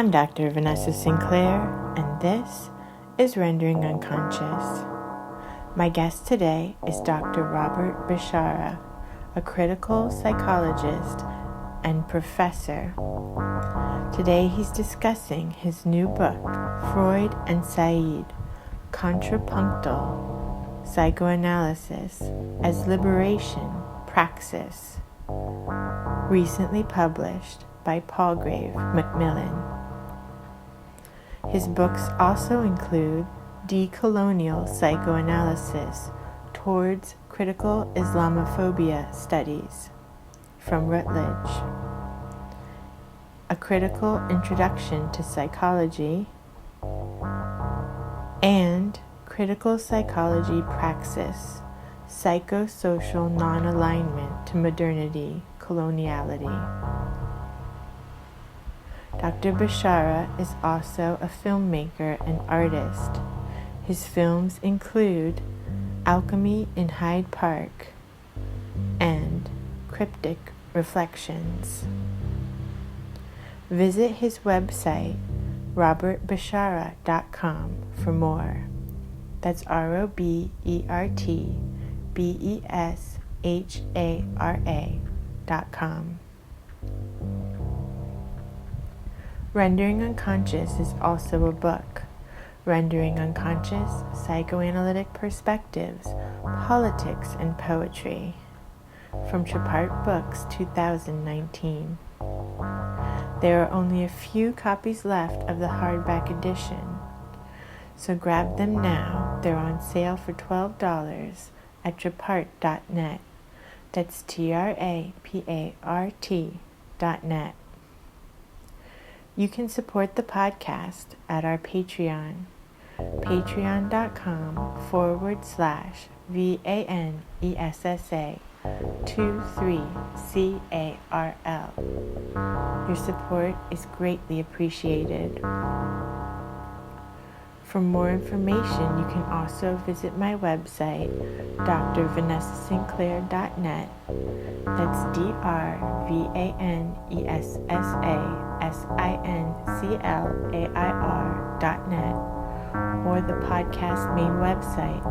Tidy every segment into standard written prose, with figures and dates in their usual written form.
I'm Dr. Vanessa Sinclair, and this is Rendering Unconscious. My guest today is Dr. Robert Beshara, a critical psychologist and professor. Today he's discussing his new book, Freud and Said, Contrapuntal, Psychoanalysis as Liberation, Praxis, recently published by Palgrave Macmillan. His books also include Decolonial Psychoanalysis Towards Critical Islamophobia Studies from Routledge, A Critical Introduction to Psychology, and Critical Psychology Praxis, Psychosocial Non-Alignment to Modernity, Coloniality. Dr. Beshara is also a filmmaker and artist. His films include Alchemy in Hyde Park and Cryptic Reflections. Visit his website, robertbeshara.com, for more. That's ROBERTBESHARA.com. Rendering Unconscious is also a book. Rendering Unconscious, Psychoanalytic Perspectives, Politics and Poetry, from Chapart Books, 2019. There are only a few copies left of the hardback edition, so grab them now. They're on sale for $12 at trapart.net. That's TRAPART.net. You can support the podcast at our Patreon, patreon.com/VANESSA23CARL. Your support is greatly appreciated. For more information, you can also visit my website, drvanessasinclair.net. That's DRVANESSASINCLAIR.net, or the podcast main website,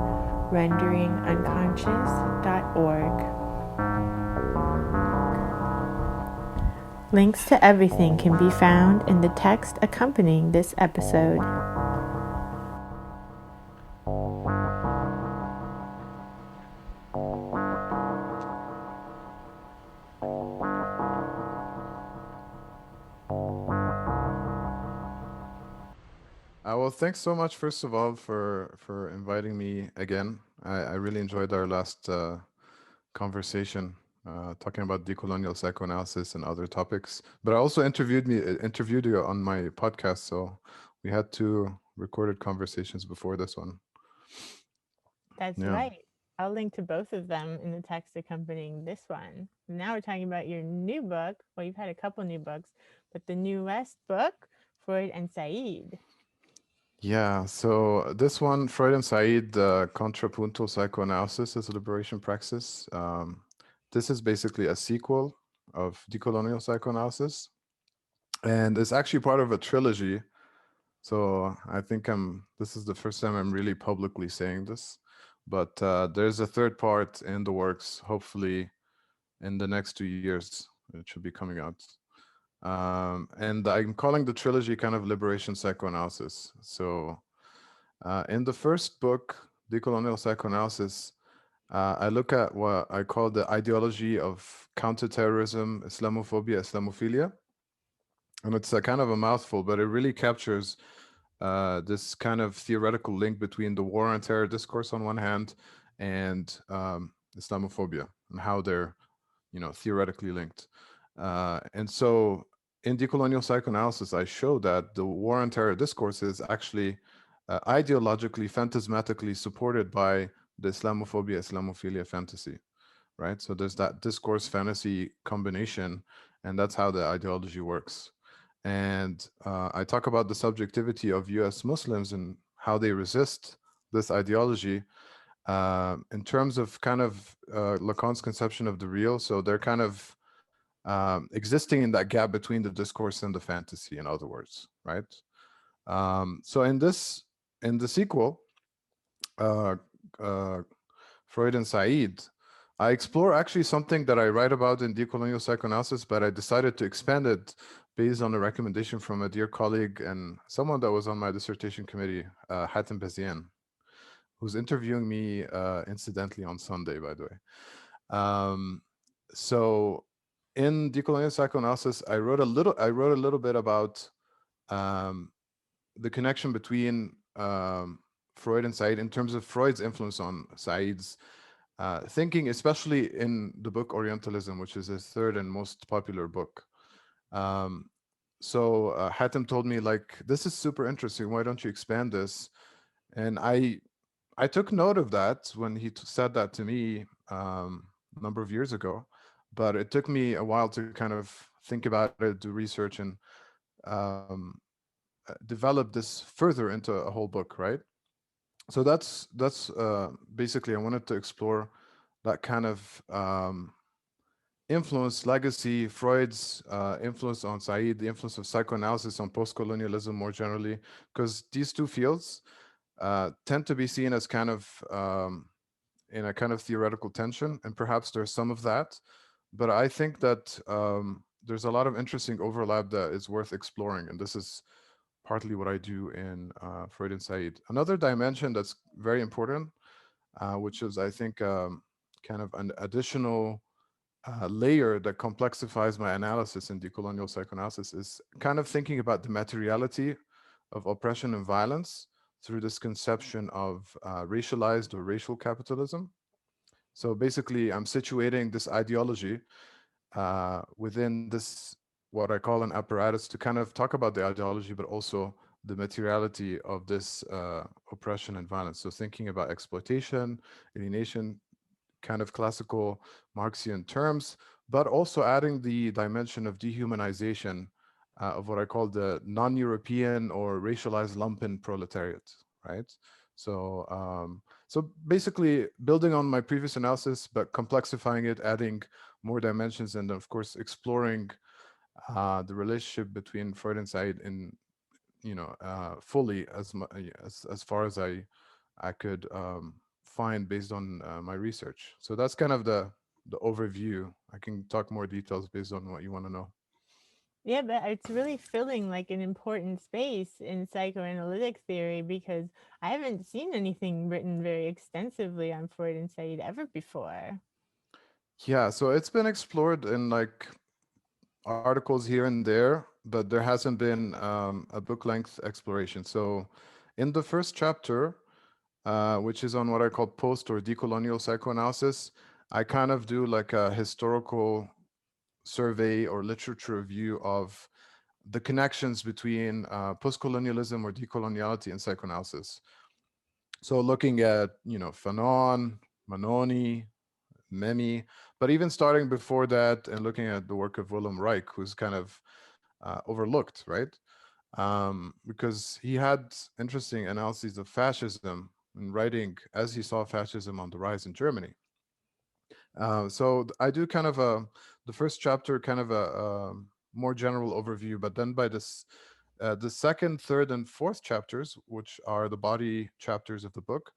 renderingunconscious.org. Links to everything can be found in the text accompanying this episode. Well, thanks so much, first of all, for inviting me again. I really enjoyed our last conversation, talking about decolonial psychoanalysis and other topics. But I also interviewed you on my podcast, so we had two recorded conversations before this one. That's right. I'll link to both of them in the text accompanying this one. Now we're talking about your new book. Well, you've had a couple new books, but the newest book, Freud and Said. Yeah, so this one, Freud and Said, Contrapuntal Psychoanalysis as a Liberation Praxis. This is basically a sequel of Decolonial Psychoanalysis, and it's actually part of a trilogy. So I think this is the first time I'm really publicly saying this, but there's a third part in the works, hopefully in the next 2 years. It should be coming out. And I'm calling the trilogy kind of liberation psychoanalysis. So in the first book, Decolonial Psychoanalysis, I look at what I call the ideology of counterterrorism, Islamophobia, Islamophilia. And it's a kind of a mouthful, but it really captures this kind of theoretical link between the war on terror discourse on one hand and Islamophobia, and how they're, theoretically linked. And so in decolonial psychoanalysis, I show that the war on terror discourse is actually ideologically, phantasmatically supported by the Islamophobia, Islamophilia fantasy, right? So there's that discourse fantasy combination, and that's how the ideology works. And I talk about the subjectivity of US Muslims and how they resist this ideology in terms of kind of Lacan's conception of the real. So they're kind of existing in that gap between the discourse and the fantasy, in other words, right? So in the sequel, uh, uh, Freud and Said, I explore actually something that I write about in Decolonial Psychoanalysis, but I decided to expand it based on a recommendation from a dear colleague and someone that was on my dissertation committee, Hatem Bazian, who's interviewing me incidentally on Sunday, by the way. Um, so in Decolonial Psychoanalysis, I wrote a little bit about um, the connection between Freud and Said in terms of Freud's influence on Said's thinking, especially in the book Orientalism, which is his third and most popular book. Um, so Hatem told me, like, this is super interesting. Why don't you expand this? And I took note of that when he said that to me a number of years ago, but it took me a while to kind of think about it, do research, and um, develop this further into a whole book, right? So that's basically I wanted to explore that kind of influence, legacy, Freud's influence on Said, the influence of psychoanalysis on post-colonialism more generally, because these two fields tend to be seen as kind of in a kind of theoretical tension, and perhaps there's some of that, but I think that there's a lot of interesting overlap that is worth exploring, and this is partly what I do in Freud and Said. Another dimension that's very important, which is I think kind of an additional layer that complexifies my analysis in decolonial psychoanalysis, is kind of thinking about the materiality of oppression and violence through this conception of racialized or racial capitalism. So basically, I'm situating this ideology within this, what I call an apparatus, to kind of talk about the ideology, but also the materiality of this oppression and violence. So thinking about exploitation, alienation, kind of classical Marxian terms, but also adding the dimension of dehumanization of what I call the non-European or racialized lumpen proletariat, right? So basically building on my previous analysis, but complexifying it, adding more dimensions, and of course exploring the relationship between Freud and Said in fully as far as I could find based on my research. So that's kind of the overview. I can talk more details based on what you want to know. Yeah, but it's really filling like an important space in psychoanalytic theory because I haven't seen anything written very extensively on Freud and Said ever before. Yeah, so it's been explored in like articles here and there, but there hasn't been a book length exploration. So in the first chapter, which is on what I call post or decolonial psychoanalysis, I kind of do like a historical survey or literature review of the connections between post-colonialism or decoloniality and psychoanalysis. So looking at, Fanon, Manoni, Memi, but even starting before that and looking at the work of Willem Reich, who's kind of overlooked, right? Because he had interesting analyses of fascism and writing as he saw fascism on the rise in Germany. I do kind of the first chapter, kind of a more general overview, but then by the second, third, and fourth chapters, which are the body chapters of the book,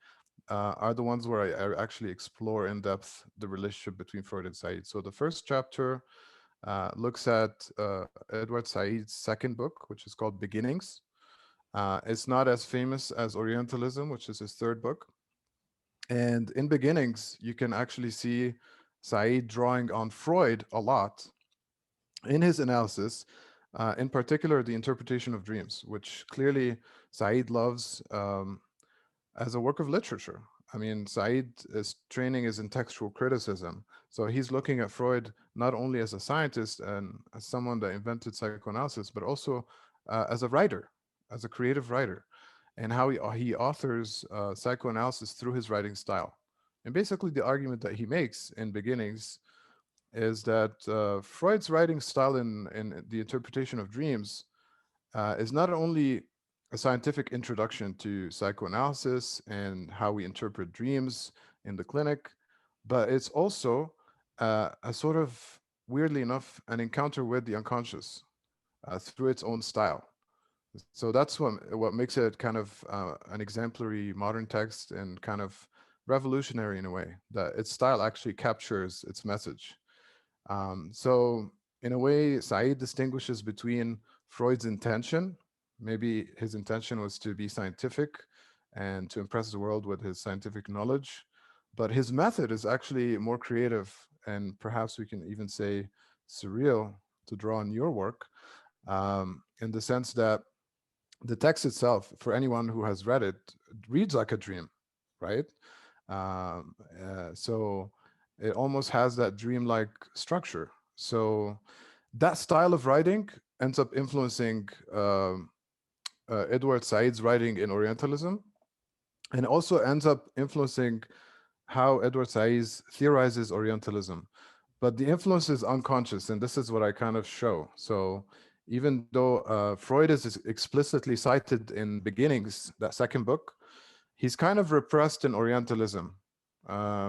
are the ones where I actually explore in depth the relationship between Freud and Said. So the first chapter looks at Edward Said's second book, which is called Beginnings. It's not as famous as Orientalism, which is his third book. And in Beginnings, you can actually see Said drawing on Freud a lot in his analysis, in particular, the interpretation of dreams, which clearly Said loves as a work of literature. I mean, Said's training is in textual criticism. So he's looking at Freud not only as a scientist and as someone that invented psychoanalysis, but also as a writer, as a creative writer, and how he authors psychoanalysis through his writing style. And basically, the argument that he makes in Beginnings is that Freud's writing style in the interpretation of dreams is not only a scientific introduction to psychoanalysis and how we interpret dreams in the clinic, but it's also a sort of weirdly enough, an encounter with the unconscious through its own style. So that's what makes it kind of an exemplary modern text and kind of revolutionary in a way, that its style actually captures its message. So in a way, Said distinguishes between Freud's intention. Maybe his intention was to be scientific and to impress the world with his scientific knowledge, but his method is actually more creative, and perhaps we can even say surreal, to draw on your work, in the sense that the text itself, for anyone who has read it, reads like a dream, right? So it almost has that dreamlike structure. So that style of writing ends up influencing Edward Said's writing in Orientalism, and also ends up influencing how Edward Said theorizes Orientalism. But the influence is unconscious, and this is what I kind of show. So even though Freud is explicitly cited in Beginnings, that second book, he's kind of repressed in Orientalism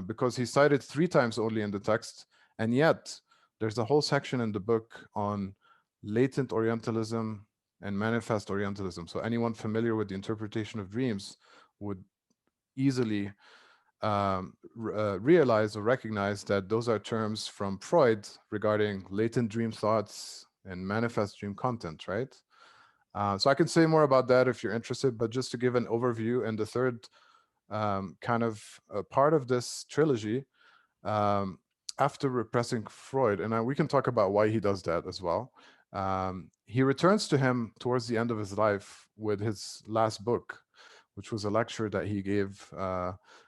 because he's cited 3 times only in the text, and yet there's a whole section in the book on latent Orientalism and manifest Orientalism. So anyone familiar with the interpretation of dreams would easily realize or recognize that those are terms from Freud regarding latent dream thoughts and manifest dream content, right? So I can say more about that if you're interested, but just to give an overview, and the third kind of part of this trilogy, um, after repressing Freud, and we can talk about why he does that as well. He returns to him towards the end of his life with his last book, which was a lecture that he gave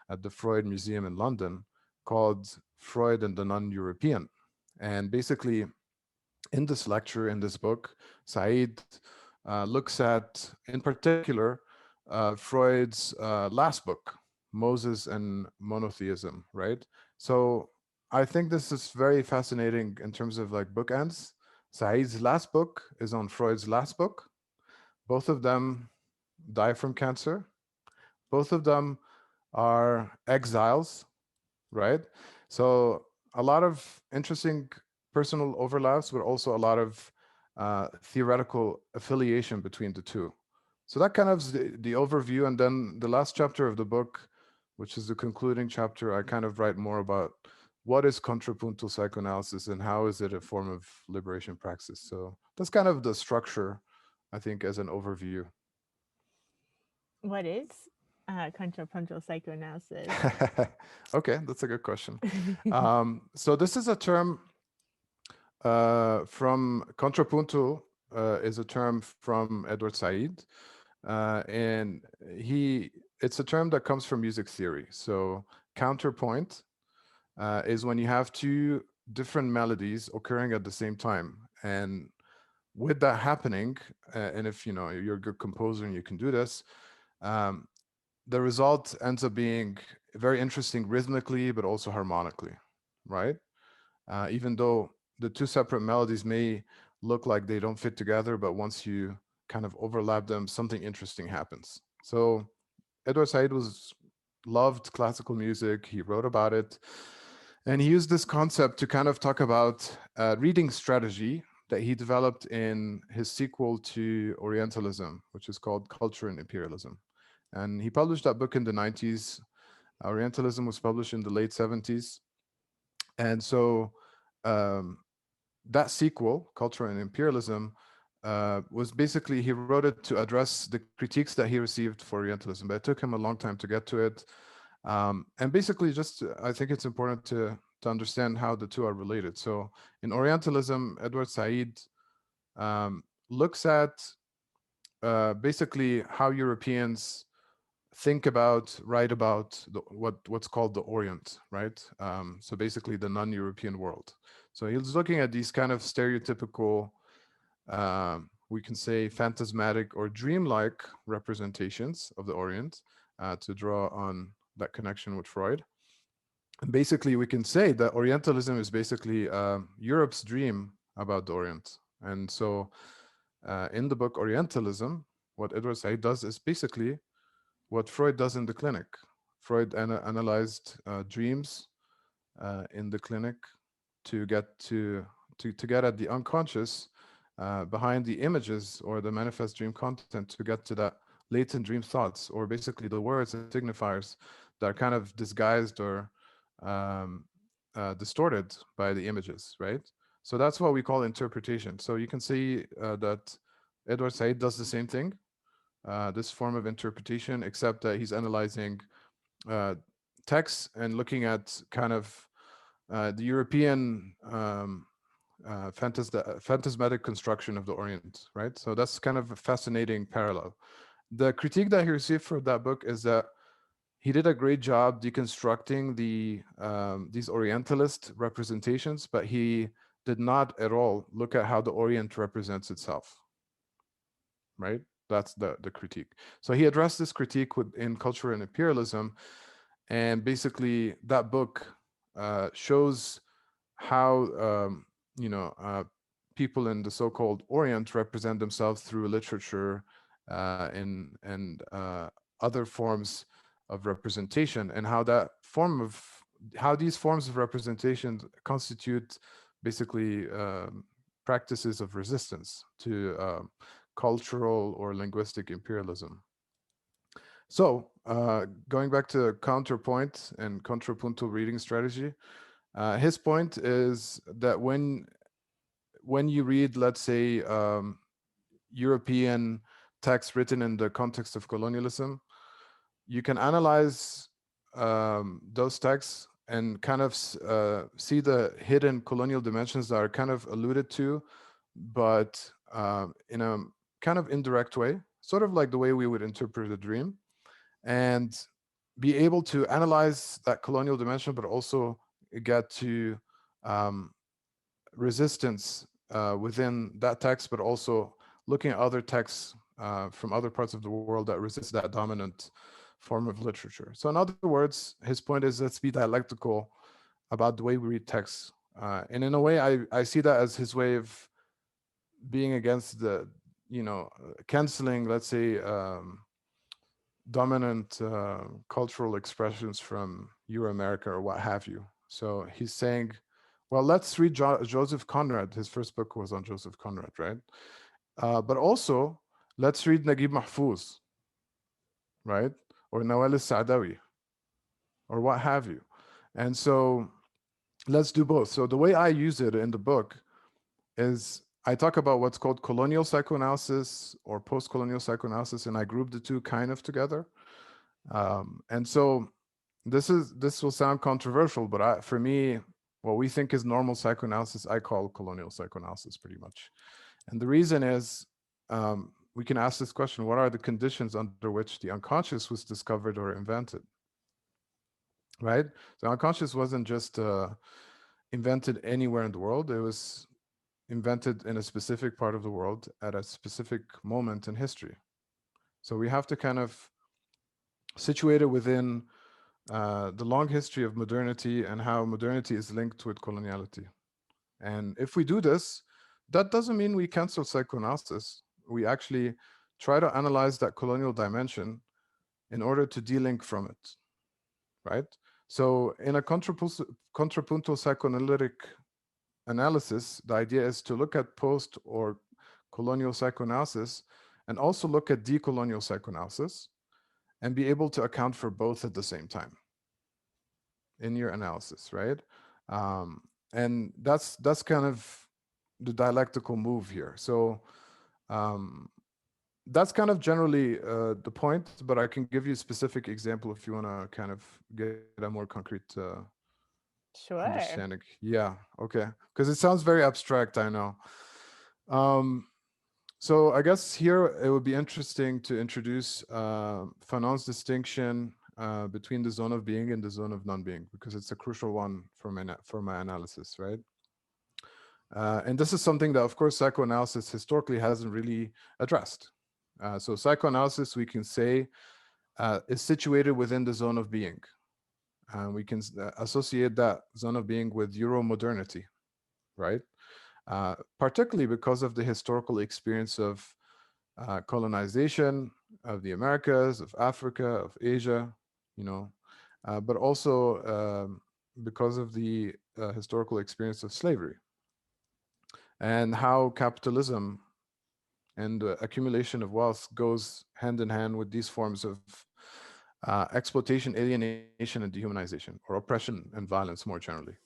at the Freud Museum in London, called Freud and the Non-European. And basically, in this lecture, in this book, Said looks at, in particular, Freud's last book, Moses and Monotheism, right? So I think this is very fascinating in terms of like bookends. Said's last book is on Freud's last book. Both of them die from cancer. Both of them are exiles, right? So a lot of interesting personal overlaps, but also a lot of theoretical affiliation between the two. So that kind of is the overview. And then the last chapter of the book, which is the concluding chapter, I kind of write more about what is contrapuntal psychoanalysis and how is it a form of liberation praxis. So that's kind of the structure, I think, as an overview. What is contrapuntal psychoanalysis? Okay, that's a good question. So this is a term from contrapuntal, is a term from Edward Said, and it's a term that comes from music theory. So counterpoint is when you have two different melodies occurring at the same time, and with that happening, and if you know you're a good composer and you can do this, um, the result ends up being very interesting rhythmically, but also harmonically, right? Even though the two separate melodies may look like they don't fit together, but once you kind of overlap them, something interesting happens. So Edward Said was loved classical music. He wrote about it, and he used this concept to kind of talk about reading strategy that he developed in his sequel to Orientalism, which is called Culture and Imperialism. And he published that book in the 90s. Orientalism was published in the late 70s. And so um, that sequel, Culture and Imperialism, was basically, he wrote it to address the critiques that he received for Orientalism, but it took him a long time to get to it. And basically, just I think it's important to understand how the two are related. So in Orientalism, Edward Said looks at basically how Europeans think about, write about what's called the Orient, right? So basically the non-European world. So he was looking at these kind of stereotypical, we can say phantasmatic or dreamlike representations of the Orient to draw on that connection with Freud. And basically, we can say that Orientalism is basically Europe's dream about the Orient. And so in the book Orientalism, what Edward Said does is basically what Freud does in the clinic. Freud analyzed dreams in the clinic to get to to get at the unconscious behind the images or the manifest dream content, to get to that latent dream thoughts, or basically the words and signifiers that are kind of disguised or um, distorted by the images, right? So that's what we call interpretation. So you can see that Edward Said does the same thing, this form of interpretation, except that he's analyzing uh, texts and looking at kind of the European phantasmatic construction of the Orient, right? So that's kind of a fascinating parallel. The critique that he received for that book is that he did a great job deconstructing these Orientalist representations, but he did not at all look at how the Orient represents itself, right? That's the critique. So he addressed this critique in Culture and Imperialism, and basically that book shows how you know people in the so-called Orient represent themselves through literature and other forms of representation, and how these forms of representation constitute basically practices of resistance to cultural or linguistic imperialism. So, going back to counterpoint and contrapuntal reading strategy, his point is that when you read, let's say, European texts written in the context of colonialism, you can analyze those texts and kind of see the hidden colonial dimensions that are kind of alluded to, but in a kind of indirect way, sort of like the way we would interpret a dream, and be able to analyze that colonial dimension, but also get to um, resistance within that text, but also looking at other texts from other parts of the world that resist that dominant form of literature. So, in other words, his point is, let's be dialectical about the way we read texts. And in a way, I see that as his way of being against the, canceling, let's say, dominant cultural expressions from Euro America or what have you. So he's saying, well, let's read Joseph Conrad. His first book was on Joseph Conrad, right? But also, let's read Naguib Mahfouz, right? Or Nawal al-Sa'dawi, or what have you. And so let's do both. So the way I use it in the book is I talk about what's called colonial psychoanalysis or post-colonial psychoanalysis, and I group the two kind of together. And so this will sound controversial, but for me, what we think is normal psychoanalysis, I call colonial psychoanalysis pretty much. And the reason is we can ask this question: what are the conditions under which the unconscious was discovered or invented? Right? The unconscious wasn't just invented anywhere in the world. It was invented in a specific part of the world at a specific moment in history. So we have to kind of situate it within the long history of modernity and how modernity is linked with coloniality. And if we do this, that doesn't mean we cancel psychoanalysis. We actually try to analyze that colonial dimension in order to delink from it, right? So in a contrapuntal psychoanalytic analysis, the idea is to look at post or colonial psychoanalysis and also look at decolonial psychoanalysis and be able to account for both at the same time in your analysis, right? Um, and that's kind of the dialectical move here. So um, that's kind of generally the point, but I can give you a specific example if you want to kind of get a more concrete Sure. understanding. Yeah, okay, because it sounds very abstract, I know. Um, so I guess here it would be interesting to introduce Fanon's distinction between the zone of being and the zone of non-being, because it's a crucial one for my analysis, right? And this is something that, of course, psychoanalysis historically hasn't really addressed. So psychoanalysis, we can say, is situated within the zone of being. We can associate that zone of being with Euro-modernity, right? Particularly because of the historical experience of colonization of the Americas, of Africa, of Asia, you know, but also because of the historical experience of slavery. and how capitalism and the accumulation of wealth goes hand in hand with these forms of exploitation, alienation, and dehumanization, or oppression and violence more generally.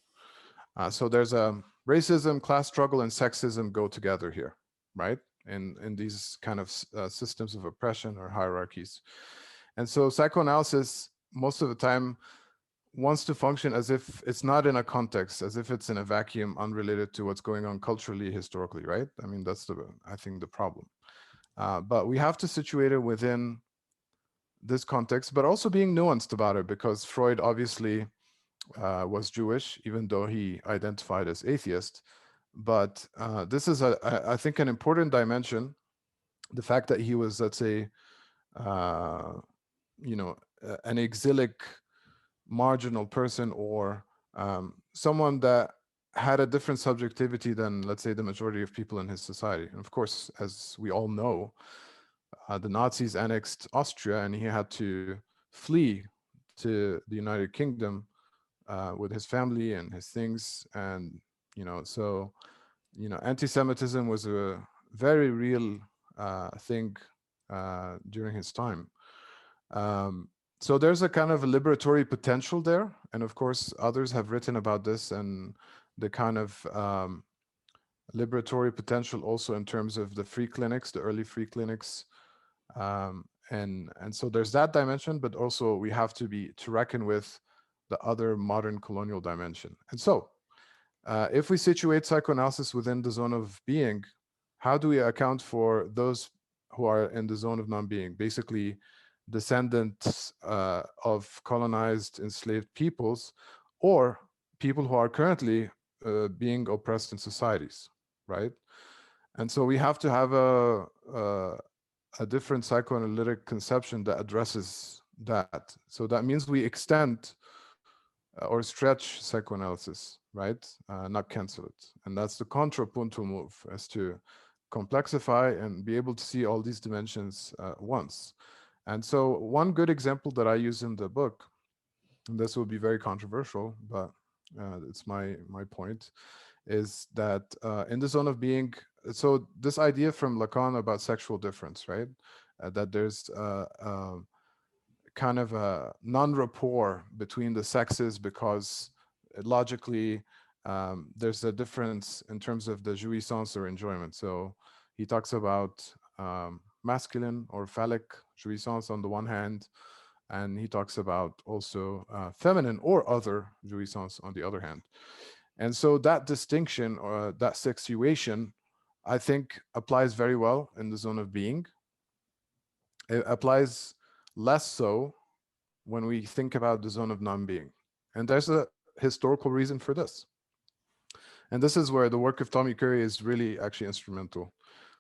So there's a racism, class struggle, and sexism go together here, right? In these kind of systems of oppression or hierarchies. And so psychoanalysis, most of the time, wants to function as if it's not in a context, as if it's in a vacuum unrelated to what's going on culturally, historically, right? I mean, that's I think, the problem. But we have to situate it within this context, but also being nuanced about it, because Freud obviously was Jewish, even though he identified as atheist. But this is, I think, an important dimension. The fact that he was, let's say, uh, an exilic, marginal person, or someone that had a different subjectivity than, let's say, the majority of people in his society. And of course, as we all know, the Nazis annexed Austria, and he had to flee to the United Kingdom with his family and his things. And so anti-Semitism was a very real thing during his time. Um, so there's a kind of a liberatory potential there, and of course others have written about this, and the kind of liberatory potential also in terms of the free clinics, the early free clinics. And so there's that dimension, but also we have to reckon with the other modern colonial dimension. And so if we situate psychoanalysis within the zone of being, how do we account for those who are in the zone of non-being, basically descendants of colonized, enslaved peoples, or people who are currently being oppressed in societies, right? And so we have to have a different psychoanalytic conception that addresses that. So that means we extend or stretch psychoanalysis, right? Not cancel it. And that's the contrapuntal move, as to complexify and be able to see all these dimensions once. And so one good example that I use in the book, and this will be very controversial, but it's my point, is that in the zone of being, so this idea from Lacan about sexual difference, right? That there's kind of a non-rapport between the sexes, because logically there's a difference in terms of the jouissance or enjoyment. So he talks about masculine or phallic jouissance on the one hand, and he talks about also feminine or other jouissance on the other hand. And so that distinction, or that sexuation, I think applies very well in the zone of being. It applies less so when we think about the zone of non-being. And there's a historical reason for this. And this is where the work of Tommy Curry is really actually instrumental.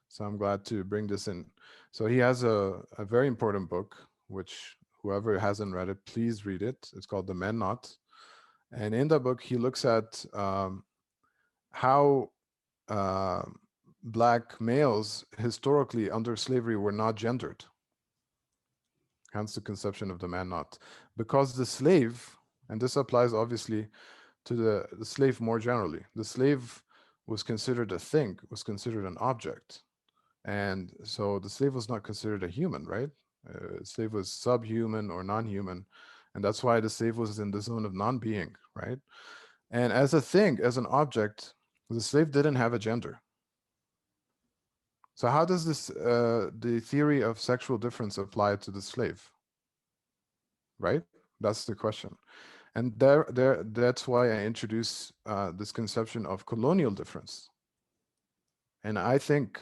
So I'm glad to bring this in. So he has a very important book, which whoever hasn't read it, please read it. It's called The Men Not. And in the book, he looks at how Black males historically under slavery were not gendered, hence the conception of the man not. Because the slave, and this applies obviously to the slave more generally, the slave was considered a thing, was considered an object. And so the slave was not considered a human, right? Slave was subhuman or non-human. And that's why the slave was in the zone of non-being, right? And as a thing, as an object, the slave didn't have a gender. So how does this the theory of sexual difference apply to the slave? Right? That's the question. And that's why I introduce this conception of colonial difference. And I think,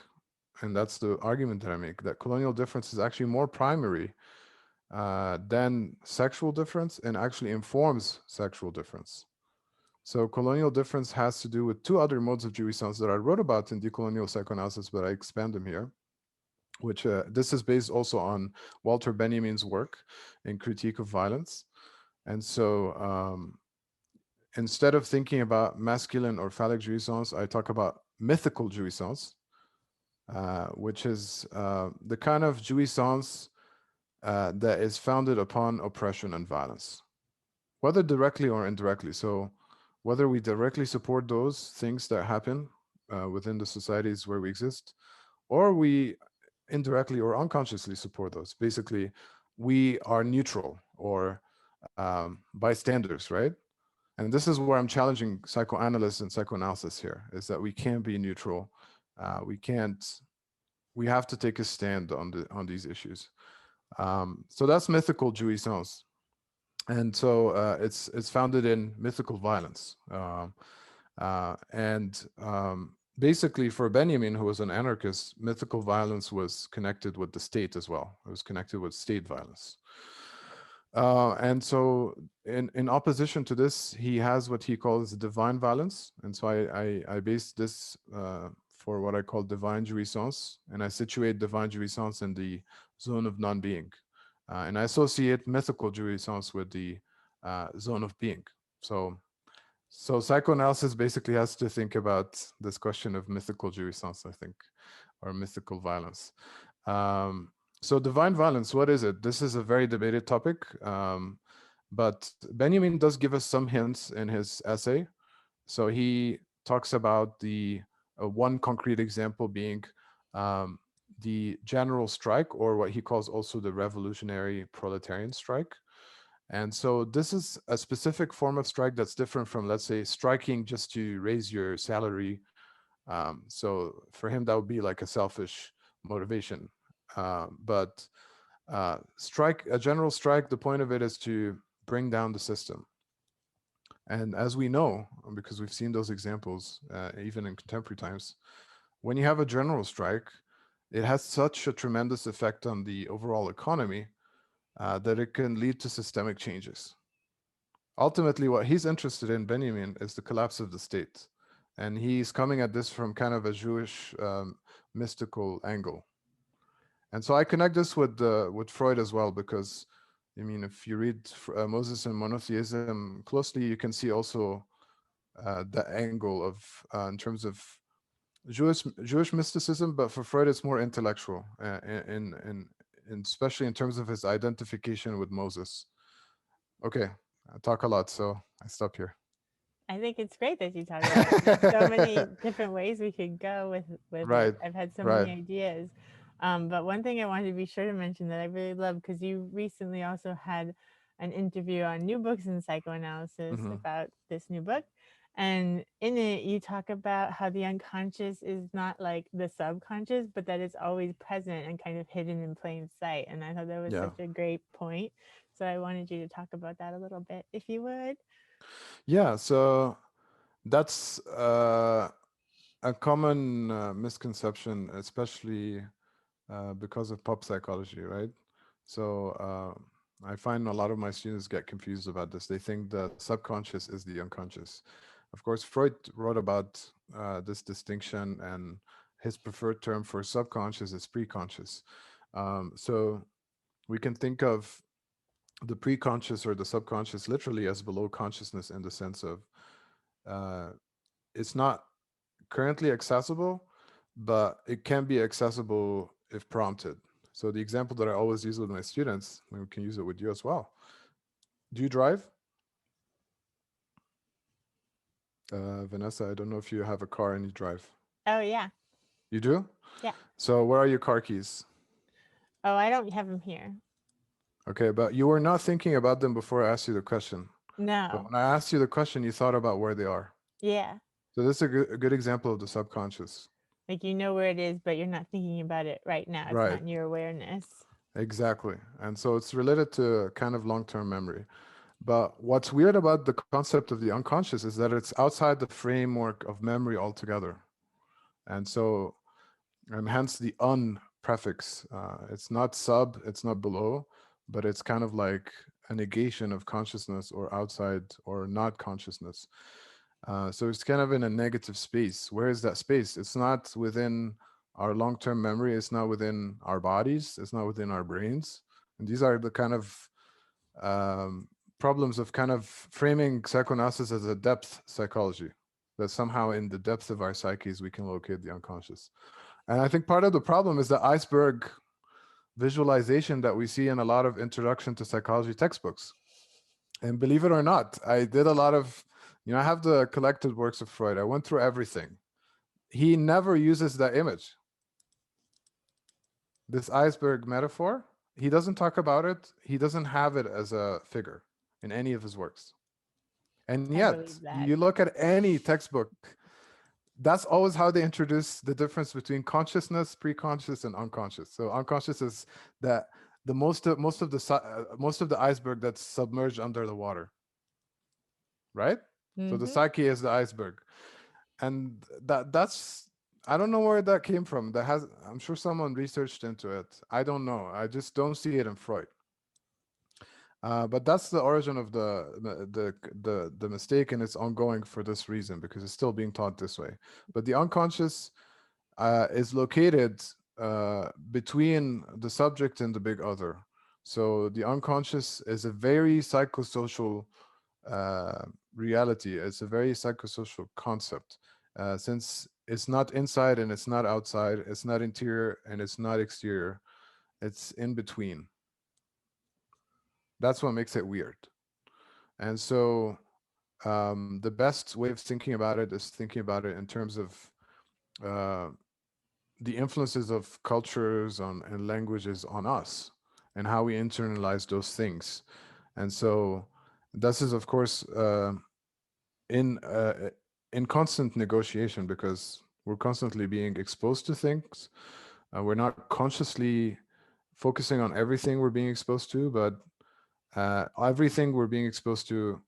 and that's the argument that I make, that colonial difference is actually more primary than sexual difference, and actually informs sexual difference. So colonial difference has to do with two other modes of jouissance that I wrote about in Decolonial Psychoanalysis, but I expand them here, which this is based also on Walter Benjamin's work in Critique of Violence. And so instead of thinking about masculine or phallic jouissance, I talk about mythical jouissance, which is the kind of jouissance that is founded upon oppression and violence, whether directly or indirectly. So whether we directly support those things that happen within the societies where we exist, or we indirectly or unconsciously support those. Basically, we are neutral or bystanders, right? And this is where I'm challenging psychoanalysts and psychoanalysis here, is that we can't be neutral. We can't, we have to take a stand on these issues. So that's mythical jouissance. And so it's founded in mythical violence. Basically, for Benjamin, who was an anarchist, mythical violence was connected with the state as well. It was connected with state violence. And so in opposition to this, he has what he calls divine violence. And so I base this for what I call divine jouissance, and I situate divine jouissance in the zone of non-being. And I associate mythical jouissance with the zone of being. So psychoanalysis basically has to think about this question of mythical jouissance, I think, or mythical violence. So divine violence, what is it? This is a very debated topic, but Benjamin does give us some hints in his essay. So he talks about the one concrete example being the general strike, or what he calls also the revolutionary proletarian strike. And so this is a specific form of strike that's different from, let's say, striking just to raise your salary. So for him, that would be like a selfish motivation. But a general strike, the point of it is to bring down the system. And as we know, because we've seen those examples, even in contemporary times, when you have a general strike, it has such a tremendous effect on the overall economy that it can lead to systemic changes. Ultimately, what he's interested in, Benjamin, is the collapse of the state. And he's coming at this from kind of a Jewish mystical angle. And so I connect this with Freud as well, because I mean, if you read Moses and Monotheism closely, you can see also the angle of in terms of Jewish mysticism, but for Freud, it's more intellectual, in especially in terms of his identification with Moses. Okay, I talk a lot, so I stop here. I think it's great that you talk about it. There's so many different ways we could go with Right, it. I've had so right. many ideas. But one thing I wanted to be sure to mention that I really love, because you recently also had an interview on New Books in Psychoanalysis Hmm. about this new book. And in it, you talk about how the unconscious is not like the subconscious, but that it's always present and kind of hidden in plain sight. And I thought that was Yeah, such a great point. So I wanted you to talk about that a little bit, if you would. yeah. So that's a common misconception, especially because of pop psychology, right? So I find a lot of my students get confused about this. They think the subconscious is the unconscious. Of course, Freud wrote about this distinction, and his preferred term for subconscious is preconscious. So we can think of the preconscious or the subconscious literally as below consciousness, in the sense of uh, it's not currently accessible, but it can be accessible if prompted. So the example that I always use with my students, and we can use it with you as well. Do you drive? Vanessa, I don't know if you have a car and you drive. Oh, yeah. You do? Yeah. So where are your car keys? Oh, I don't have them here. Okay, but you were not thinking about them before I asked you the question. But No. when I asked you the question, you thought about where they are. Yeah. So this is a good example of the subconscious. Like you know where it is, but you're not thinking about it right now. It's Right, not in your awareness. exactly. And so it's related to kind of long-term memory. But what's weird about the concept of the unconscious is that it's outside the framework of memory altogether. And so, and hence the un prefix. It's not sub, it's not below, but it's kind of like a negation of consciousness or outside or not consciousness. So it's kind of in a negative space. Where is that space? It's not within our long-term memory. It's not within our bodies. It's not within our brains. And these are the kind of um, problems of kind of framing psychoanalysis as a depth psychology, that somehow in the depth of our psyches we can locate the unconscious. And I think part of the problem is the iceberg visualization that we see in a lot of introduction to psychology textbooks. And believe it or not, I did a lot of, I have the collected works of Freud. I went through everything. he never uses that image. This iceberg metaphor, he doesn't talk about it. He doesn't have it as a figure in any of his works. And I yet, believe that. you look at any textbook, that's always how they introduce the difference between consciousness, pre-conscious, and unconscious. So unconscious is that the most of the iceberg that's submerged under the water, right? So the psyche is the iceberg, and that's I don't know where that came from. That has I'm sure someone researched into it. I don't know. I just don't see it in Freud. But that's the origin of the mistake, and it's ongoing for this reason because it's still being taught this way. But the unconscious is located between the subject and the big other. So the unconscious is a very psychosocial reality. It's a very psychosocial concept, since it's not inside and it's not outside. It's not interior and it's not exterior. It's in between. That's what makes it weird. And so the best way of thinking about it is thinking about it in terms of uh, the influences of cultures and languages on us and how we internalize those things. And so this is, of course, in uh, in constant negotiation because we're constantly being exposed to things. We're not consciously focusing on everything we're being exposed to, but everything we're being exposed to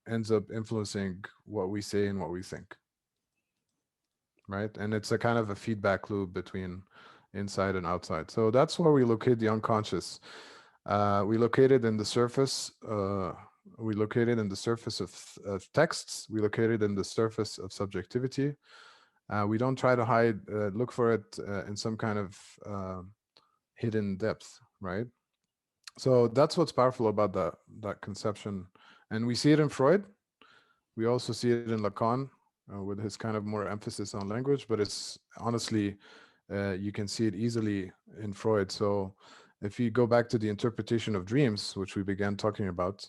ends up influencing what we say and what we think, right? And it's a kind of a feedback loop between inside and outside. So that's where we locate the unconscious. We locate it in the surface. We locate it in the surface of texts. We locate it in the surface of subjectivity. We don't try to look for it in some kind of hidden depth, right? So that's what's powerful about that conception, and we see it in Freud. We also see it in Lacan with his kind of more emphasis on language, but it's honestly you can see it easily in Freud. So if you go back to the interpretation of dreams, which we began talking about,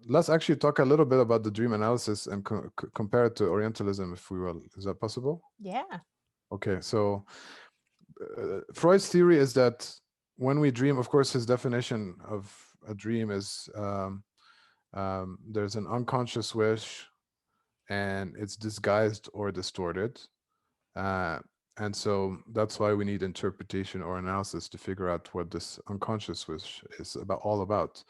let's actually talk a little bit about the dream analysis and compare it to Orientalism, if we will. Is that possible? Yeah. Okay, so Freud's theory is that when we dream, of course, his definition of a dream is there's an unconscious wish and it's disguised or distorted. Uh, and so that's why we need interpretation or analysis to figure out what this unconscious wish is all about.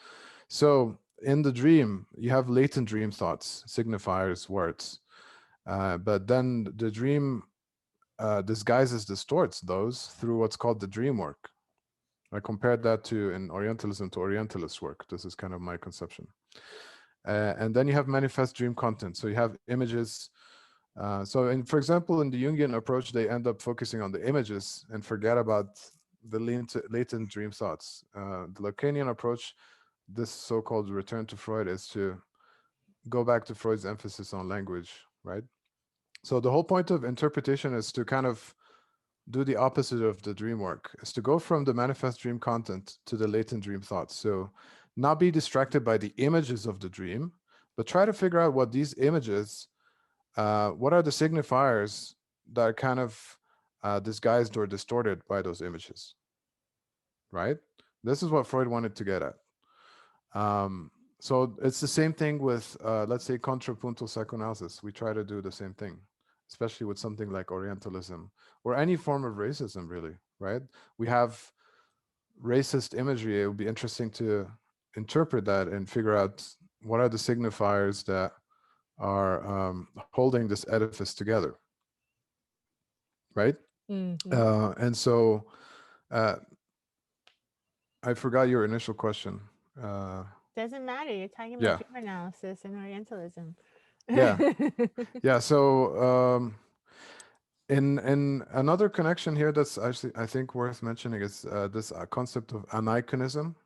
So in the dream, you have latent dream thoughts, signifiers, words. But then the dream disguises, distorts those through what's called the dream work. I compared that to in Orientalism to Orientalist work. This is kind of my conception. And then you have manifest dream content. So you have images. For example, in the Jungian approach, they end up focusing on the images and forget about the latent dream thoughts. The Lacanian approach, this so-called return to Freud, is to go back to Freud's emphasis on language, right? So the whole point of interpretation is to kind of do the opposite of the dream work, is to go from the manifest dream content to the latent dream thoughts. So not be distracted by the images of the dream, but try to figure out what these images, what are the signifiers that are kind of disguised or distorted by those images, right? This is what Freud wanted to get at. So it's the same thing with, let's say, contrapuntal psychoanalysis. We try to do the same thing, especially with something like Orientalism or any form of racism, really, right? We have racist imagery. It would be interesting to interpret that and figure out what are the signifiers that are holding this edifice together, right? And so uh, I forgot your initial question. Doesn't matter. You're talking about Yeah, dream analysis and Orientalism. yeah, yeah. So in another connection here that's actually I think worth mentioning is this concept of aniconism.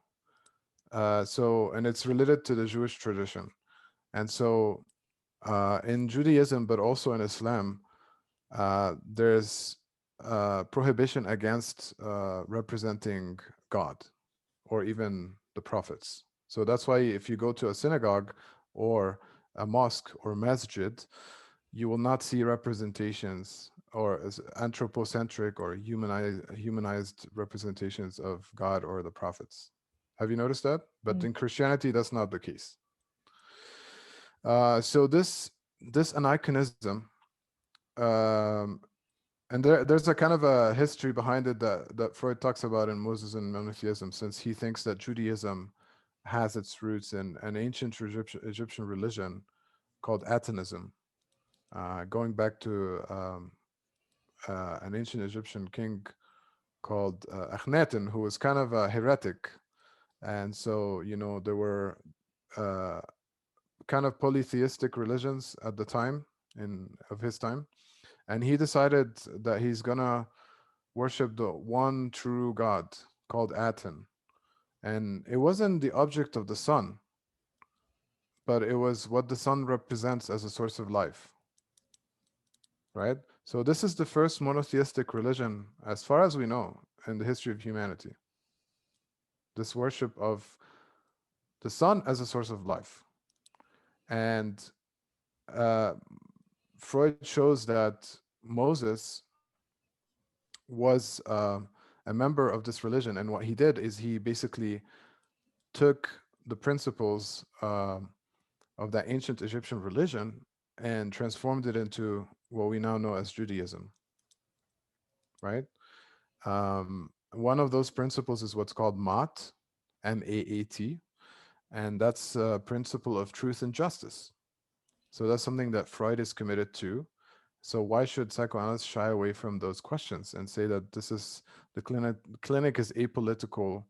And it's related to the Jewish tradition. And so in Judaism, but also in Islam, there's prohibition against representing God or even the prophets. So that's why if you go to a synagogue or a mosque or masjid, you will not see representations or anthropocentric or humanized representations of God or the prophets. Have you noticed that? But in Christianity, that's not the case. So this aniconism, um, and there's a kind of a history behind it that Freud talks about in Moses and Monotheism, since he thinks that Judaism has its roots in an ancient Egyptian religion called Atonism, going back to an ancient Egyptian king called Akhenaten, who was kind of a heretic. And so, there were uh, kind of polytheistic religions at the time of his time. And he decided that he's going to worship the one true God called Aten. And it wasn't the object of the sun, but it was what the sun represents as a source of life, right? So this is the first monotheistic religion, as far as we know, in the history of humanity. This worship of the sun as a source of life. And uh, Freud shows that Moses was a member of this religion. And what he did is he basically took the principles of that ancient Egyptian religion and transformed it into what we now know as Judaism, right? One of those principles is what's called Maat, M-A-A-T, and that's a principle of truth and justice. So that's something that Freud is committed to. So why should psychoanalysts shy away from those questions and say that this is the clinic is apolitical?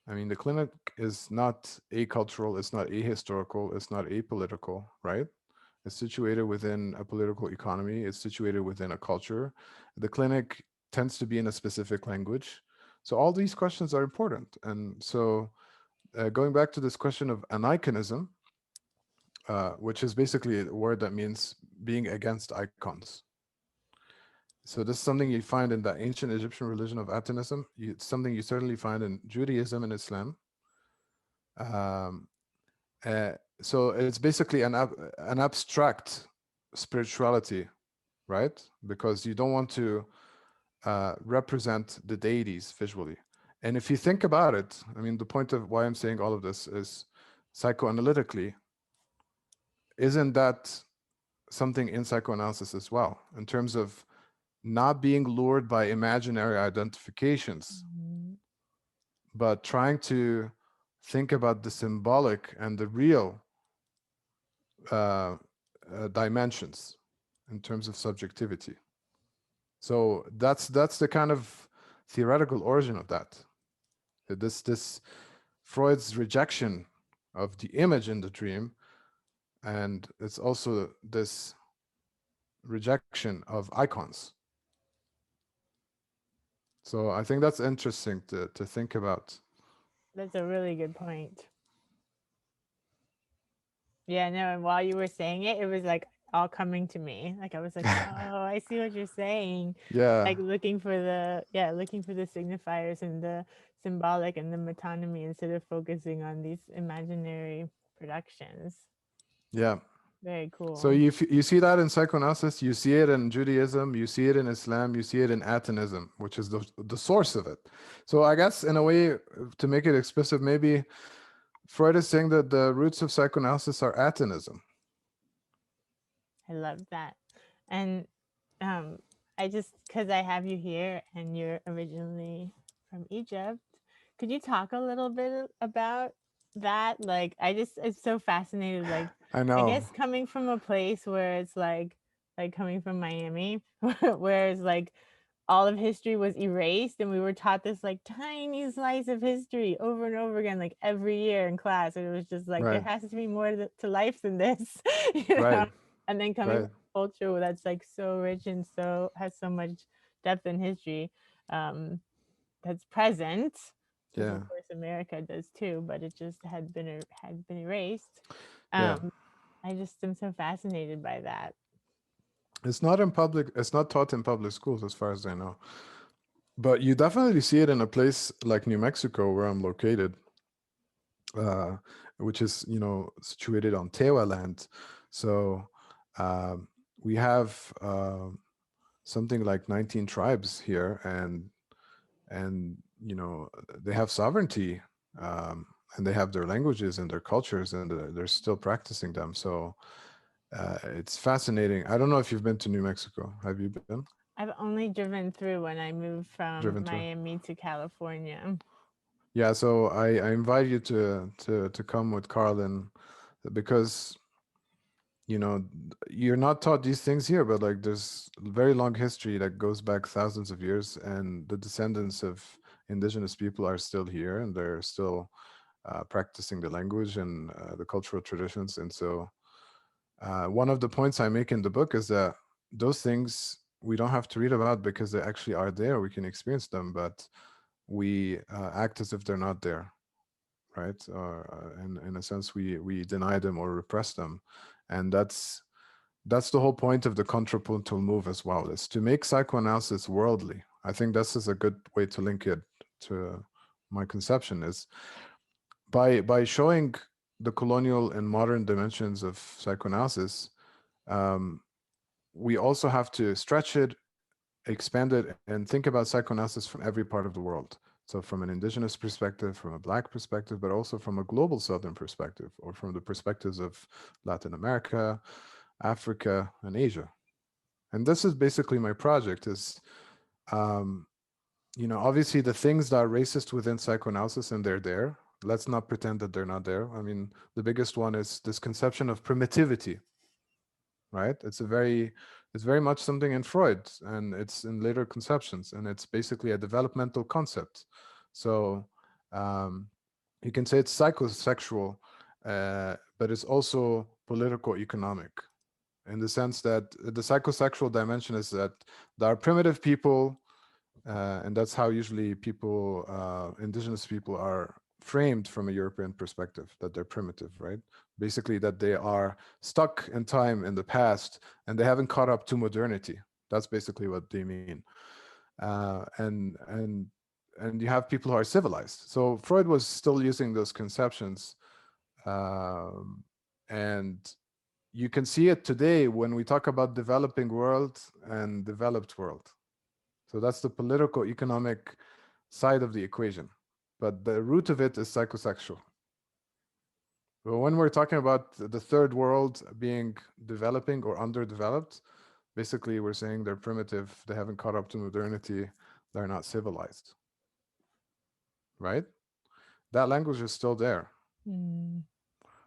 I mean, the clinic is not acultural, it's not ahistorical, it's not apolitical, right? It's situated within a political economy, it's situated within a culture. The clinic tends to be in a specific language. So all these questions are important. And so going back to this question of aniconism, which is basically a word that means being against icons. So this is something you find in the ancient Egyptian religion of Atonism. It's something you certainly find in Judaism and Islam. Um, so it's basically an abstract spirituality, right? Because you don't want to represent the deities visually. And if you think about it, I mean, the point of why I'm saying all of this is psychoanalytically, isn't that something in psychoanalysis as well, in terms of not being lured by imaginary identifications, but trying to think about the symbolic and the real dimensions in terms of subjectivity. So that's the kind of theoretical origin of that. This Freud's rejection of the image in the dream, and it's also this rejection of icons. So I think that's interesting to think about. That's a really good point. Yeah, no, and while you were saying it, it was like all coming to me. Like I was like, oh, I see what you're saying. Yeah, Like looking for the signifiers and the symbolic and the metonymy instead of focusing on these imaginary productions. yeah. Very So cool. you see that in psychoanalysis, you see it in Judaism, you see it in Islam, you see it in Atonism, which is the source of it. So I guess in a way, to make it explicit, maybe Freud is saying that the roots of psychoanalysis are Atonism. I love that. And um I just because I have you here and you're originally from Egypt, could you talk a little bit about that? Like I just it's so fascinated. Like I I know, guess coming from a place where it's like coming from Miami, where it's like all of history was erased and we were taught this like tiny slice of history over and over again, like every year in class. And it was just like there right, has to be more to life than this, right, And then coming right. from a culture that's like so rich and so has so much depth in history, um, that's present, because Yeah, of course America does too, but it just had been erased. yeah. Um, I just am so fascinated by that. It's not in public. It's not taught in public schools, as far as I know. But you definitely see it in a place like New Mexico, where I'm located, which is situated on Tewa land. So we have something like 19 tribes here, and they have sovereignty, and they have their languages and their cultures, and they're still practicing them. So it's fascinating. I don't know if you've been to New Mexico. Have you been? I've only driven through when I moved from Driven through? Miami to California. Yeah, so I invite you to come with Carlin, because you're not taught these things here, but like there's very long history that goes back thousands of years, and the descendants of indigenous people are still here, and they're still practicing the language and the cultural traditions. And so one of the points I make in the book is that those things we don't have to read about because they actually are there. We can experience them, but we act as if they're not there, right? Or in a sense, we deny them or repress them, and that's the whole point of the contrapuntal move as well, is to make psychoanalysis worldly. I think this is a good way to link it to my conception, is by showing the colonial and modern dimensions of psychoanalysis. um, we also have to stretch it, expand it, and think about psychoanalysis from every part of the world. So from an indigenous perspective, from a Black perspective, but also from a global Southern perspective, or from the perspectives of Latin America, Africa, and Asia. And this is basically my project, is um, obviously the things that are racist within psychoanalysis, and they're there. Let's not pretend that they're not there. I mean, the biggest one is this conception of primitivity, right? It's very much something in Freud, and it's in later conceptions, and it's basically a developmental concept. So um, you can say it's psychosexual, but it's also political economic, in the sense that the psychosexual dimension is that there are primitive people, and that's how usually people, indigenous people, are framed from a European perspective, that they're primitive, right? Basically, that they are stuck in time in the past and they haven't caught up to modernity. That's basically what they mean. And you have people who are civilized. So Freud was still using those conceptions, um, and you can see it today when we talk about developing world and developed world. So that's the political economic side of the equation. But the root of it is psychosexual. But when we're talking about the third world being developing or underdeveloped, basically we're saying they're primitive, they haven't caught up to modernity, they're not civilized, right? That language is still there. Mm.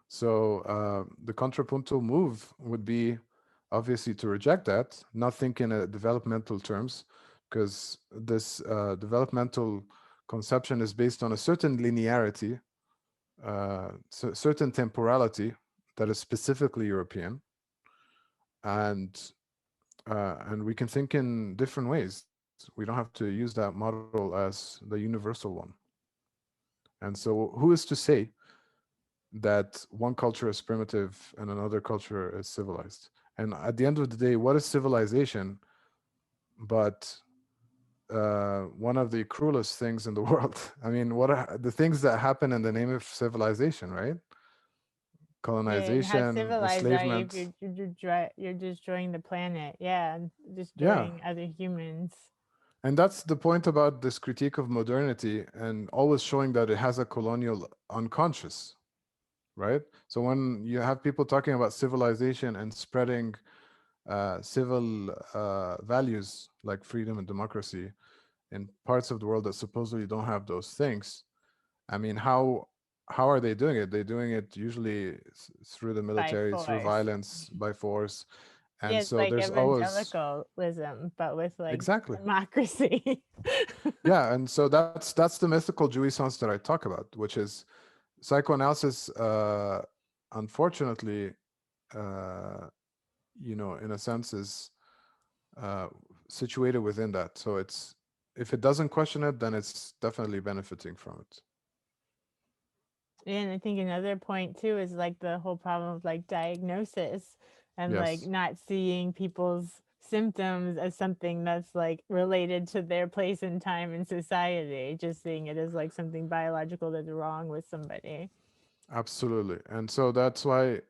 So the contrapuntal move would be obviously to reject that, not think in developmental terms, because this developmental conception is based on a certain linearity, certain temporality that is specifically European, and and we can think in different ways. We don't have to use that model as the universal one. And so, who is to say that one culture is primitive and another culture is civilized? And at the end of the day, what is civilization but one of the cruelest things in the world? I mean, what are the things that happen in the name of civilization, right? Yeah, and how Colonization, civilized are you if enslavement. you're destroying the planet? Yeah, and Yeah. destroying other humans. And that's the point about this critique of modernity, and always showing that it has a colonial unconscious, right? So when you have people talking about civilization and spreading civil values like freedom and democracy in parts of the world that supposedly don't have those things, I mean, how are they doing it? They're doing it usually through the By military, through force. violence, by force. Yeah, And it's so like there's always, evangelicalism, but with like exactly. democracy. Yeah, and so that's the mythical jouissance that I talk about, which is psychoanalysis. Unfortunately, uh, in a sense, is uh, situated within that. So it's, if it doesn't question it, then it's definitely benefiting from it. And I think another point too is like the whole problem of like diagnosis and like Yes, not seeing people's symptoms as something that's like related to their place in time in society, just seeing it as like something biological that's wrong with somebody. absolutely. And so that's why,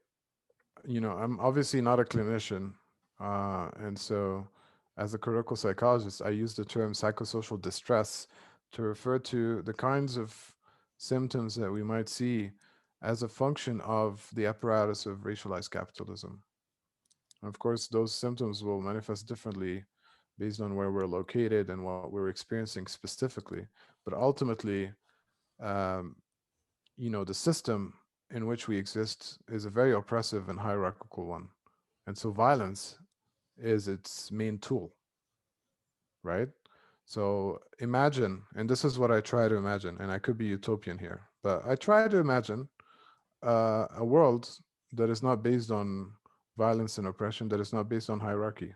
I'm obviously not a clinician. And so, as a critical psychologist, I use the term psychosocial distress to refer to the kinds of symptoms that we might see as a function of the apparatus of racialized capitalism. Of course, those symptoms will manifest differently based on where we're located and what we're experiencing specifically. But ultimately, um, the system in which we exist is a very oppressive and hierarchical one. And so violence is its main tool, right? So imagine, and this is what I try to imagine, and I could be utopian here, but I try to imagine a world that is not based on violence and oppression, that is not based on hierarchy.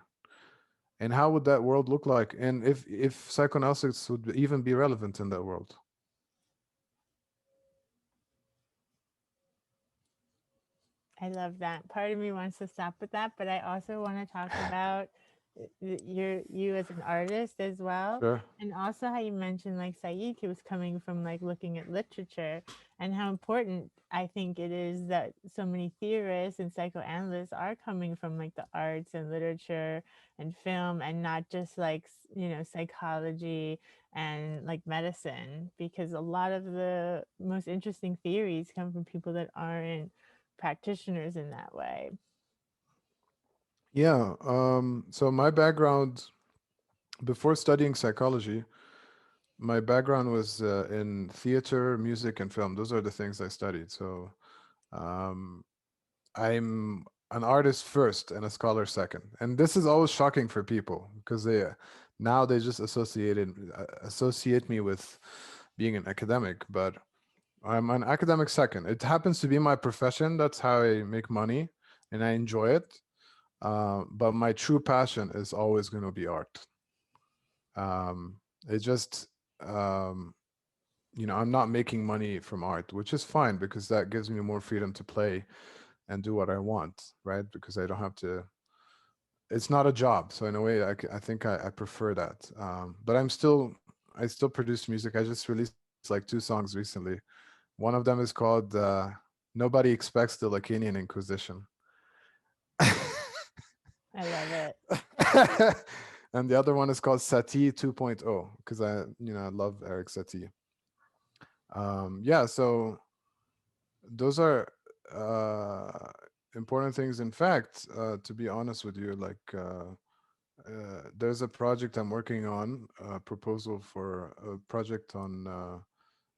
And how would that world look like? And if psychoanalysis would even be relevant in that world? I love that. Part of me wants to stop with that, but I also want to talk about you as an artist as well, Sure. and also how you mentioned like Said, he was coming from like looking at literature, and how important I think it is that so many theorists and psychoanalysts are coming from like the arts and literature and film, and not just like psychology and like medicine, because a lot of the most interesting theories come from people that aren't practitioners in that way. Yeah. So my background before studying psychology, my background was in theater, music, and film. Those are the things I studied. So um, I'm an artist first and a scholar second. And this is always shocking for people because they now they just associate me with being an academic, but I'm an academic second. It happens to be my profession. That's how I make money, and I enjoy it. But my true passion is always going to be art. It just um, I'm not making money from art, which is fine because that gives me more freedom to play and do what I want, right? Because I don't have to. It's not a job, so in a way, I think I prefer that. But I still produce music. I just released like 2 songs recently. One of them is called "Nobody Expects the Lacanian Inquisition." I love it. And the other one is called Satie 2.0 because I love Eric Satie. Yeah, so those are uh, important things. In fact, to be honest with you, like there's a project I'm working on, a proposal for a project on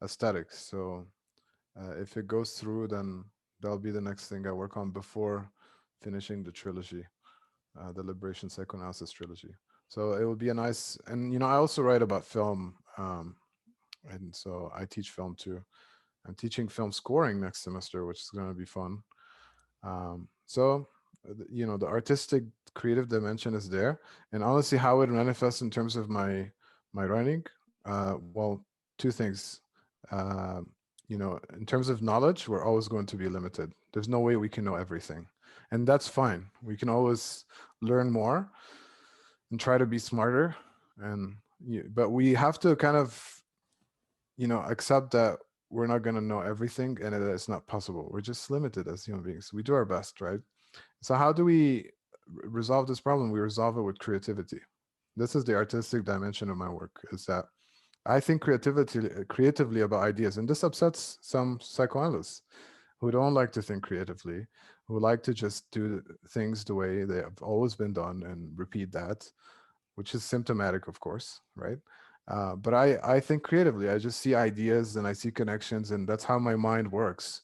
aesthetics. So if it goes through, then that'll be the next thing I work on before finishing the trilogy, the Liberation Psychoanalysis trilogy. So it will be a nice, and I also write about film, and so I teach film too. I'm teaching film scoring next semester, which is going to be fun. So the artistic creative dimension is there, and honestly, how it manifests in terms of my writing. Well, 2 things. Uh, in terms of knowledge, we're always going to be limited. There's no way we can know everything, and that's fine. We can always learn more and try to be smarter, but we have to kind of accept that we're not going to know everything and that it's not possible. We're just limited as human beings. We do our best, right? So how do we resolve this problem? We resolve it with creativity. This is the artistic dimension of my work, is that I think creatively about ideas, and this upsets some psychoanalysts who don't like to think creatively, who like to just do things the way they have always been done and repeat that, which is symptomatic, of course, right? But I think creatively. I just see ideas and I see connections, and that's how my mind works.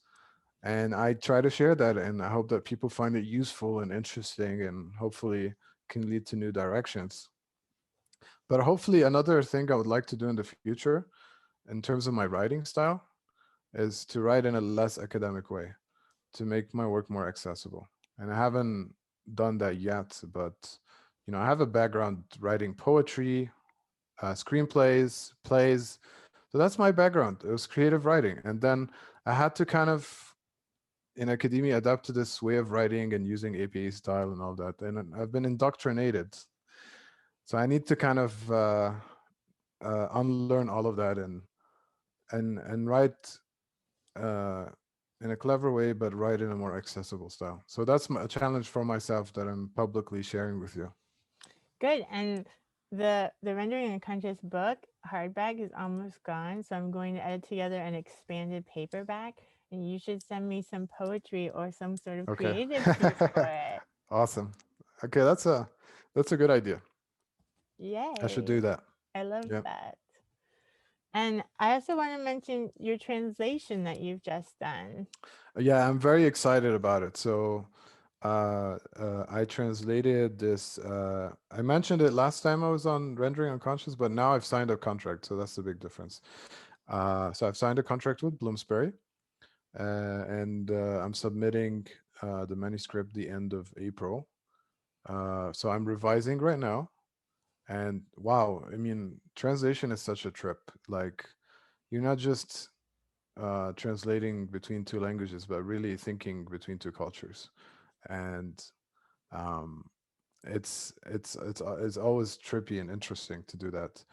And I try to share that, and I hope that people find it useful and interesting, and hopefully can lead to new directions. But hopefully, another thing I would like to do in the future, in terms of my writing style, is to write in a less academic way to make my work more accessible. And I haven't done that yet, but I have a background writing poetry, screenplays, plays. So that's my background. It was creative writing. And then I had to kind of, in academia, adapt to this way of writing and using APA style and all that. And I've been indoctrinated. So I need to kind of unlearn all of that and write uh, in a clever way, but write in a more accessible style. So that's a challenge for myself that I'm publicly sharing with you. Good. And the Rendering Unconscious book hardback is almost gone, so I'm going to edit together an expanded paperback, and you should send me some poetry or some sort of Okay. creative piece for it. Awesome. Okay, that's a good idea. I should do Yay. that. I love Yeah. that. And I also want to mention your translation that you've just done. Yeah, I'm very excited about it. So I translated this. I mentioned it last time I was on Rendering Unconscious, but now I've signed a contract. So that's the big difference. So I've signed a contract with Bloomsbury, and I'm submitting the manuscript the end of April. So I'm revising right now. And wow, I mean, translation is such a trip. Like, you're not just translating between two languages, but really thinking between two cultures. And um, it's always trippy and interesting to do that.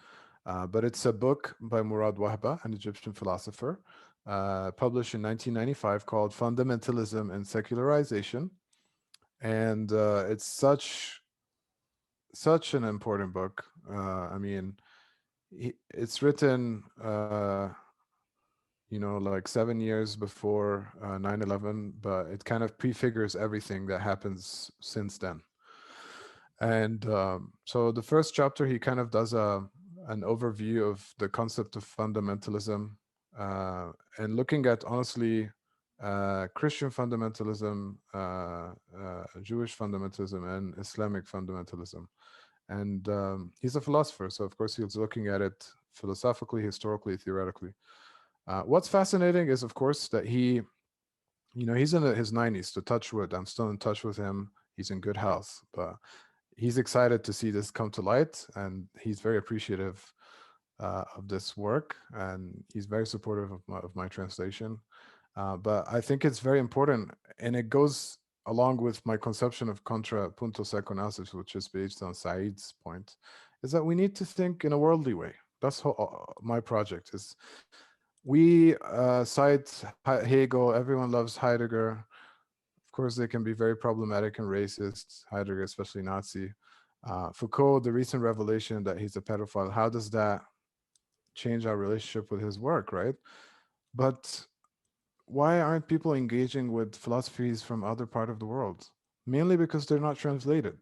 But it's a book by Murad Wahba, an Egyptian philosopher, published in 1995, called Fundamentalism and Secularization. And it's such an important book. I mean, it's written, like 7 years before 9/11, but it kind of prefigures everything that happens since then. And so the first chapter, he kind of does an overview of the concept of fundamentalism, and looking at, honestly, Christian fundamentalism, Jewish fundamentalism, and Islamic fundamentalism. And he's a philosopher, so of course he's looking at it philosophically, historically, theoretically. What's fascinating is, of course, that he's in his 90s, to touch wood. I'm still in touch with him. He's in good health, but he's excited to see this come to light, and he's very appreciative of this work, and he's very supportive of my translation. But I think it's very important, and it goes along with my conception of contrapuntal psychoanalysis, which is based on Said's point, is that we need to think in a worldly way. That's how my project is. We cite Hegel. Everyone loves Heidegger. Of course, they can be very problematic and racist. Heidegger, especially Nazi. Foucault, the recent revelation that he's a pedophile. How does that change our relationship with his work, right? But why aren't people engaging with philosophies from other part of the world? Mainly because they're not translated,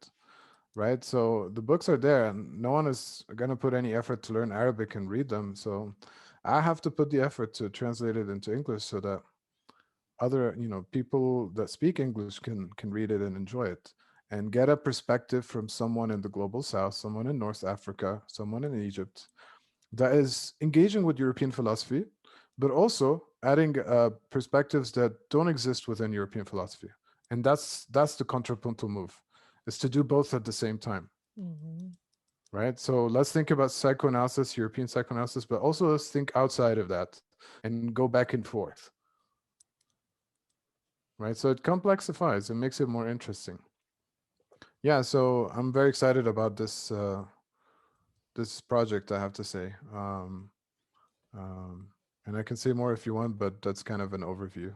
right? So the books are there, and no one is going to put any effort to learn Arabic and read them. So I have to put the effort to translate it into English so that other people that speak English can read it and enjoy it, and get a perspective from someone in the global south, someone in North Africa, someone in Egypt, that is engaging with European philosophy, but also adding perspectives that don't exist within European philosophy. And that's the contrapuntal move, is to do both at the same time, Mm-hmm. right? So let's think about psychoanalysis, European psychoanalysis, but also let's think outside of that and go back and forth, right? So it complexifies and makes it more interesting. Yeah, so I'm very excited about this project, I have to say. Um, and I can say more if you want, but that's kind of an overview.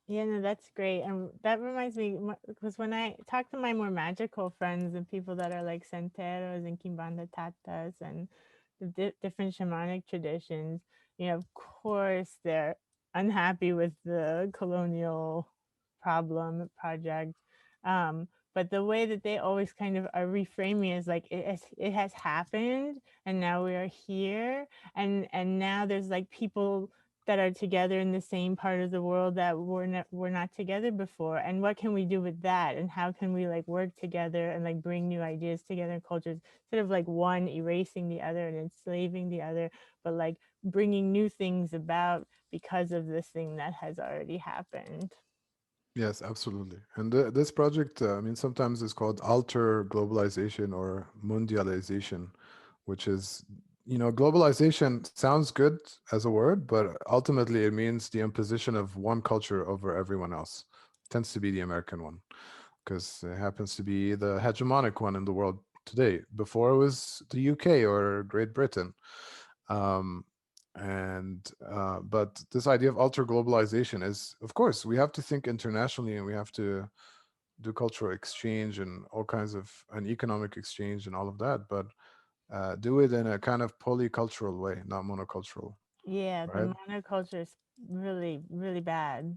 Yeah, no, that's great. And that reminds me, because when I talk to my more magical friends and people that are like Santeros and Kimbanda Tatas and the different shamanic traditions, of course, they're unhappy with the colonial problem project. But the way that they always kind of are reframing is like it has happened, and now we are here, and now there's like people that are together in the same part of the world that were not together before, and what can we do with that, and how can we like work together and like bring new ideas together in cultures, instead of like one erasing the other and enslaving the other, but like bringing new things about because of this thing that has already happened. Yes, absolutely. And this project, I mean, sometimes it's called alter globalization or mundialization, which is, globalization sounds good as a word, but ultimately it means the imposition of one culture over everyone else. Tends to be the American one, because it happens to be the hegemonic one in the world today. Before it was the UK or Great Britain. Um, And but this idea of ultra globalization is, of course, we have to think internationally, and we have to do cultural exchange and all kinds of an economic exchange and all of that, but do it in a kind of polycultural way, not monocultural, Yeah, the right? monoculture is really, really bad.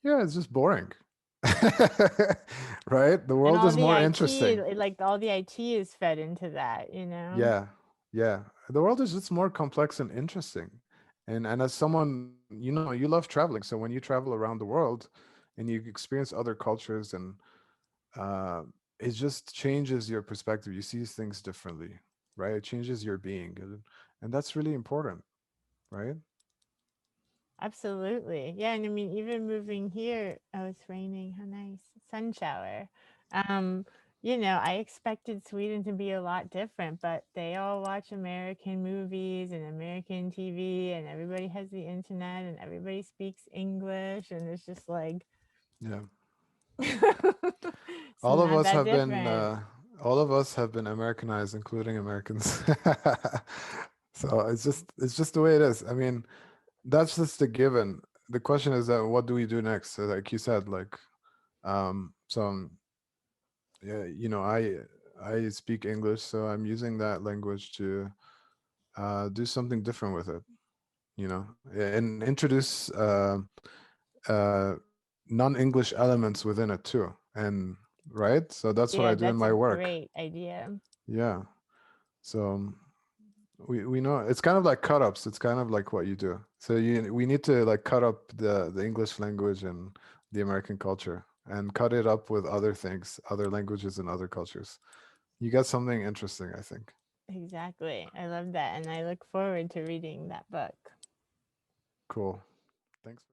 Yeah, it's just boring. Right? The And world all is the more IT, interesting. like all the IT is fed into that, Yeah, yeah. The world is just more complex and interesting. And as someone, you love traveling, so when you travel around the world and you experience other cultures, and uh, it just changes your perspective. You see things differently, right? It changes your being, and that's really important, right? Absolutely. Yeah, and I mean, even moving here, oh, it's raining. How nice. Sun shower. Um, I expected Sweden to be a lot different, but they all watch American movies and American TV, and everybody has the internet, and everybody speaks English, and it's just like, Yeah. it's All of not us that have been different. Americanized, including Americans. So it's just the way it is. I mean, that's just a given. The question is that what do we do next? So like you said, like so yeah, I speak English, so I'm using that language to do something different with it, and introduce uh non-English elements within it too. And right? So that's what I Yeah, do in that's a my work. great idea. Yeah. So we know it's kind of like cut ups. It's kind of like what you do. So we need to like cut up the English language and the American culture, and cut it up with other things, other languages and other cultures. You get something interesting, I think. Exactly. I love that. And I look forward to reading that book. Cool. Thanks.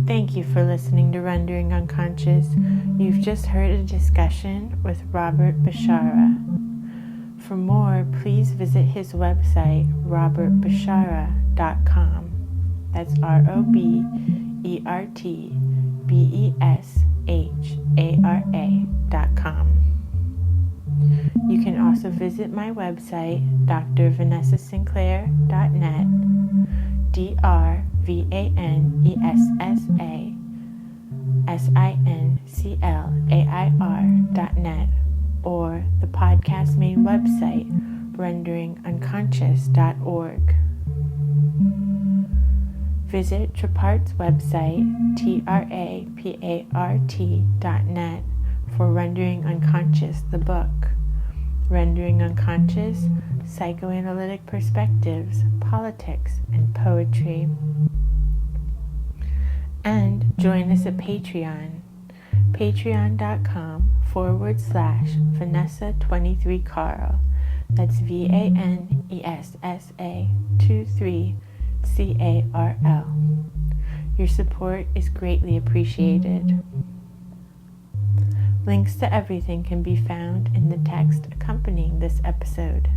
Thank you for listening to Rendering Unconscious. You've just heard a discussion with Robert Beshara. For more, please visit his website, robertbeshara.com. That's ROBERTBESHARA.com. You can also visit my website, drvanessasinclair.net, DrVanessasinclair.net, or the podcast main website, renderingunconscious.org. Visit Trapart's website, trapart.net, for Rendering Unconscious, the book. Rendering Unconscious, Psychoanalytic Perspectives, Politics, and Poetry. And join us at Patreon, patreon.com/Vanessa23Carl. That's VANESSA23CARL. Your support is greatly appreciated. Links to everything can be found in the text accompanying this episode.